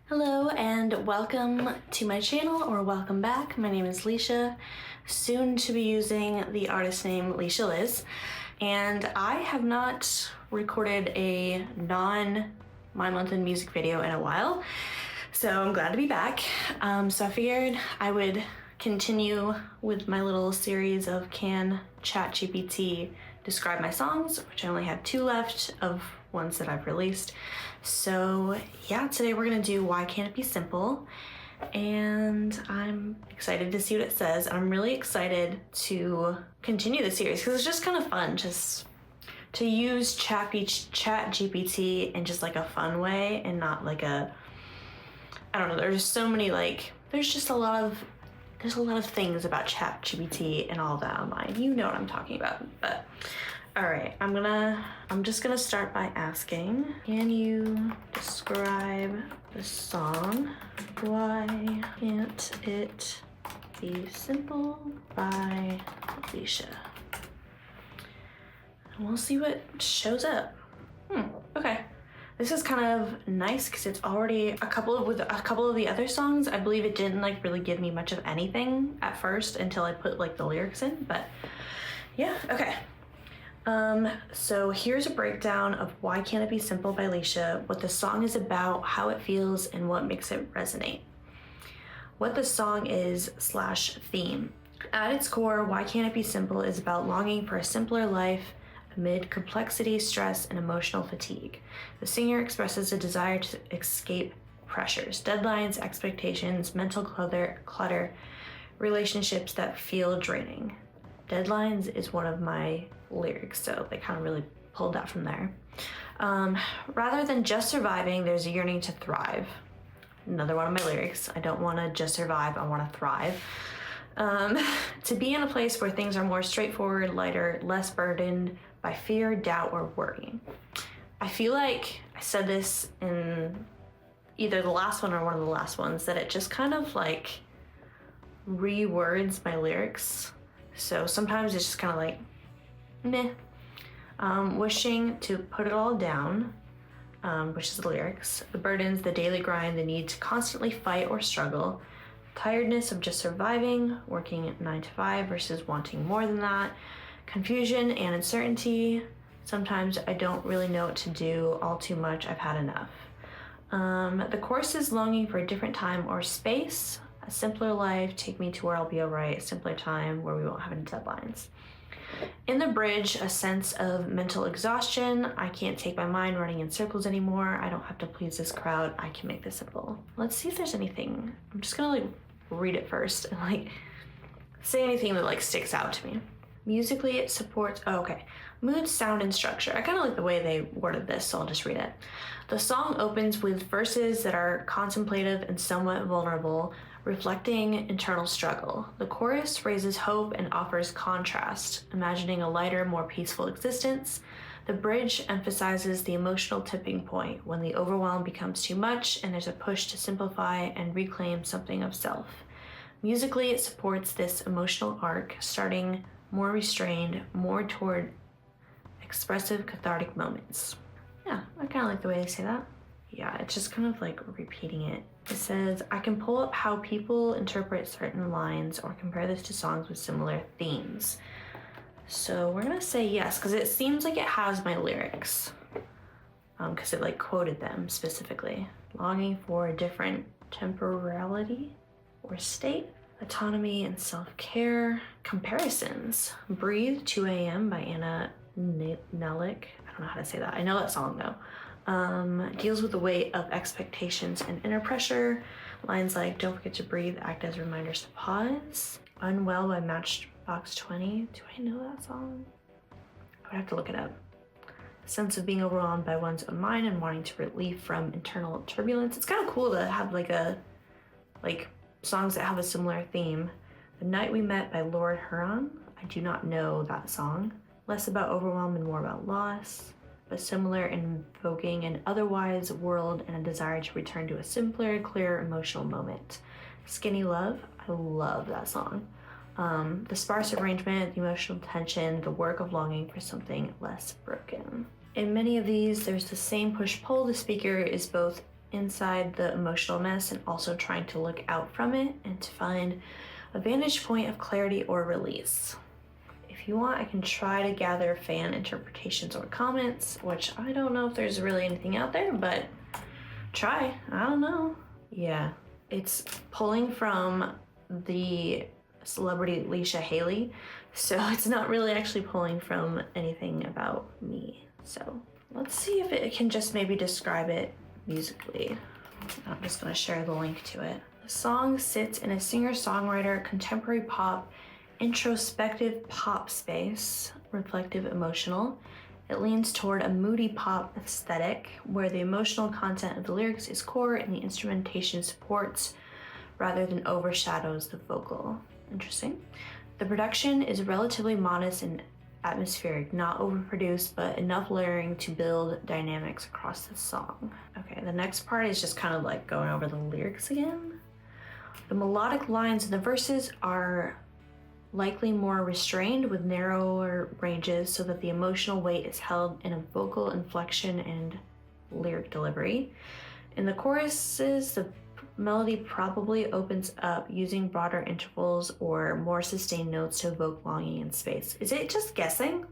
Hello and welcome to my channel, or welcome back. My name is Leisha, soon to be using the artist name Leisha Liz, and I have not recorded a non-My Month in Music video in a while, so I'm glad to be back. So I figured I would continue with my little series of Can Chat GPT describe my songs, which I only have 2 left of ones that I've released. So yeah, today we're gonna do Why Can't It Be Simple? And I'm excited to see what it says. I'm really excited to continue the series because it's just kind of fun just to use Chat GPT in just like a fun way and not like a, I don't know, there's so many there's a lot of things about Chat GPT and all that online. You know what I'm talking about. But all right, I'm just gonna start by asking, can you describe the song Why Can't It Be Simple by Leisha? And we'll see what shows up. Okay. This is kind of nice because it's already a couple of the other songs. I believe it didn't really give me much of anything at first until I put the lyrics in, but yeah, okay. So here's a breakdown of Why Can't It Be Simple by Leisha, what the song is about, how it feels, and what makes it resonate. What the song is / theme. At its core, Why Can't It Be Simple is about longing for a simpler life amid complexity, stress, and emotional fatigue. The singer expresses a desire to escape pressures, deadlines, expectations, mental clutter, relationships that feel draining. Deadlines is one of my lyrics, so they kind of really pulled that from there. Rather than just surviving, there's a yearning to thrive. Another one of my lyrics. I don't want to just survive, I want to thrive. To be in a place where things are more straightforward, lighter, less burdened by fear, doubt, or worry. I feel like I said this in either the last one or one of the last ones, that it just kind of rewords my lyrics. So sometimes it's just kind of meh. Wishing to put it all down, which is the lyrics. The burdens, the daily grind, the need to constantly fight or struggle. Tiredness of just surviving, working 9 to 5 versus wanting more than that. Confusion and uncertainty. Sometimes I don't really know what to do. All too much, I've had enough. The chorus is longing for a different time or space. A simpler life, take me to where I'll be alright, a simpler time where we won't have any deadlines. In the bridge, a sense of mental exhaustion. I can't take my mind running in circles anymore. I don't have to please this crowd. I can make this simple. Let's see if there's anything. I'm just gonna read it first and say anything that sticks out to me. Musically, it supports, mood, sound, and structure. I kind of like the way they worded this, so I'll just read it. The song opens with verses that are contemplative and somewhat vulnerable, reflecting internal struggle. The chorus raises hope and offers contrast, imagining a lighter, more peaceful existence. The bridge emphasizes the emotional tipping point, when the overwhelm becomes too much and there's a push to simplify and reclaim something of self. Musically, it supports this emotional arc, starting more restrained, more toward expressive, cathartic moments. Yeah, I kind of like the way they say that. Yeah, it's just kind of repeating it. It says, I can pull up how people interpret certain lines or compare this to songs with similar themes. So we're gonna say yes, because it seems like it has my lyrics. Because it quoted them specifically. Longing for a different temporality or state. Autonomy and self-care. Comparisons. Breathe, 2 a.m. by Anna Nelick. I don't know how to say that. I know that song though. Deals with the weight of expectations and inner pressure. Lines like, don't forget to breathe, act as reminders to pause. Unwell by Matchbox 20. Do I know that song? I would have to look it up. A sense of being overwhelmed by one's own mind and wanting to relief from internal turbulence. It's kind of cool to have songs that have a similar theme. The Night We Met by Lord Huron. I do not know that song. Less about overwhelm and more about loss, but similar in invoking an otherwise world and a desire to return to a simpler, clearer emotional moment. Skinny Love, I love that song. The sparse arrangement, the emotional tension, the work of longing for something less broken. In many of these, there's the same push-pull. The speaker is both inside the emotional mess and also trying to look out from it and to find a vantage point of clarity or release. If you want, I can try to gather fan interpretations or comments, which I don't know if there's really anything out there, but try. I don't know. Yeah, it's pulling from the celebrity Leisha Haley, so it's not really actually pulling from anything about me. So let's see if it can just maybe describe it musically. I'm just gonna share the link to it. The song sits in a singer-songwriter, contemporary pop, introspective pop space, reflective, emotional. It leans toward a moody pop aesthetic where the emotional content of the lyrics is core and the instrumentation supports rather than overshadows the vocal. Interesting. The production is relatively modest and atmospheric, not overproduced, but enough layering to build dynamics across the song. Okay, the next part is just kind of like going over the lyrics again. The melodic lines in the verses are likely more restrained with narrower ranges so that the emotional weight is held in a vocal inflection and lyric delivery. In the choruses, the melody probably opens up using broader intervals or more sustained notes to evoke longing and space. Is it just guessing?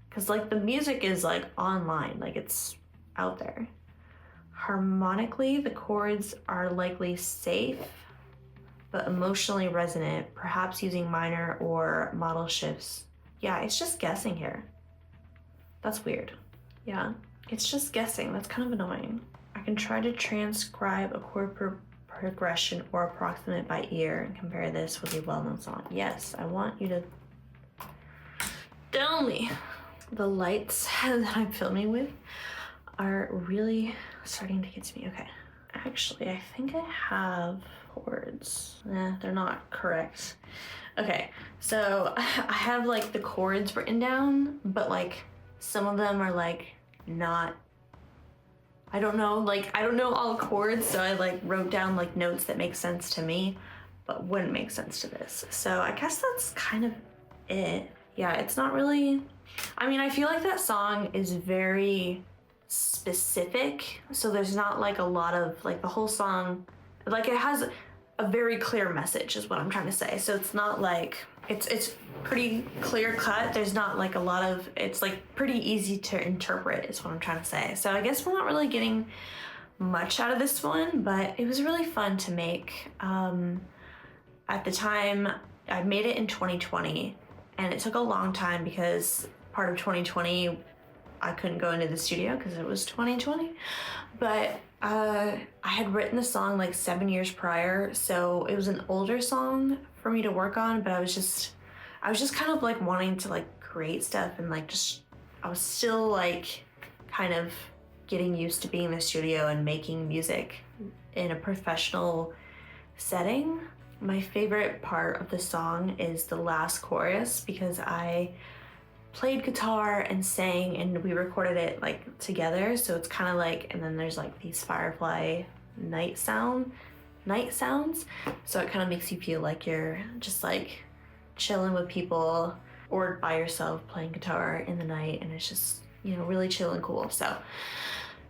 Because like the music is like online, like it's out there. Harmonically, the chords are likely safe but emotionally resonant, perhaps using minor or modal shifts. Yeah, it's just guessing here. That's weird. Yeah, it's just guessing. That's kind of annoying. I can try to transcribe a chord progression or approximate by ear and compare this with a well-known song. Yes, I want you to tell me. The lights that I'm filming with are really starting to get to me. Okay, actually, I think I have chords. They're not correct. Okay, so I have like the chords written down, but like some of them are like not, I don't know all chords, so I like wrote down like notes that make sense to me, but wouldn't make sense to this. So I guess that's kind of it. Yeah, it's not really, I mean, I feel like that song is very specific, so there's not like a lot of like the whole song, like it has a very clear message is what I'm trying to say. So it's not like, it's pretty clear cut. There's not like a lot of, it's like pretty easy to interpret is what I'm trying to say. So I guess we're not really getting much out of this one, but it was really fun to make. At the time, I made it in 2020 and it took a long time because part of 2020, I couldn't go into the studio because it was 2020, but I had written the song like 7 years prior, so it was an older song for me to work on, but I was just kind of like wanting to like create stuff and like I was still like kind of getting used to being in the studio and making music in a professional setting. My favorite part of the song is the last chorus because I played guitar and sang and we recorded it like together, so it's kind of like, and then there's like these firefly night sounds, so it kind of makes you feel like you're just like chilling with people or by yourself playing guitar in the night, and it's just, you know, really chill and cool. So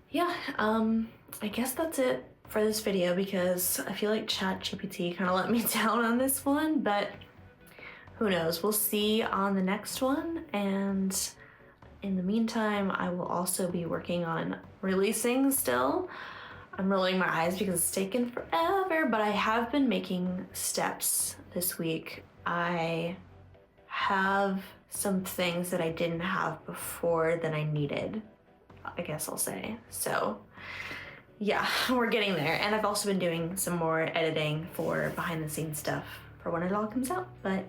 yeah, I guess that's it for this video because I feel like Chat GPT kind of let me down on this one, but who knows, we'll see on the next one. And in the meantime, I will also be working on releasing still. I'm rolling my eyes because it's taken forever, but I have been making steps this week. I have some things that I didn't have before that I needed, I guess I'll say. So yeah, we're getting there. And I've also been doing some more editing for behind the scenes stuff for when it all comes out. But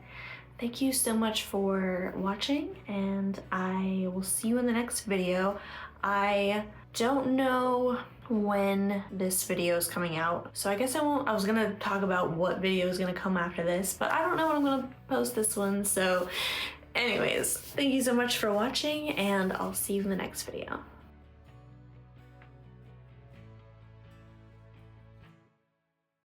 thank you so much for watching, and I will see you in the next video. I don't know when this video is coming out, so I guess I won't. I was gonna talk about what video is gonna come after this, but I don't know when I'm gonna post this one. So anyways, thank you so much for watching, and I'll see you in the next video.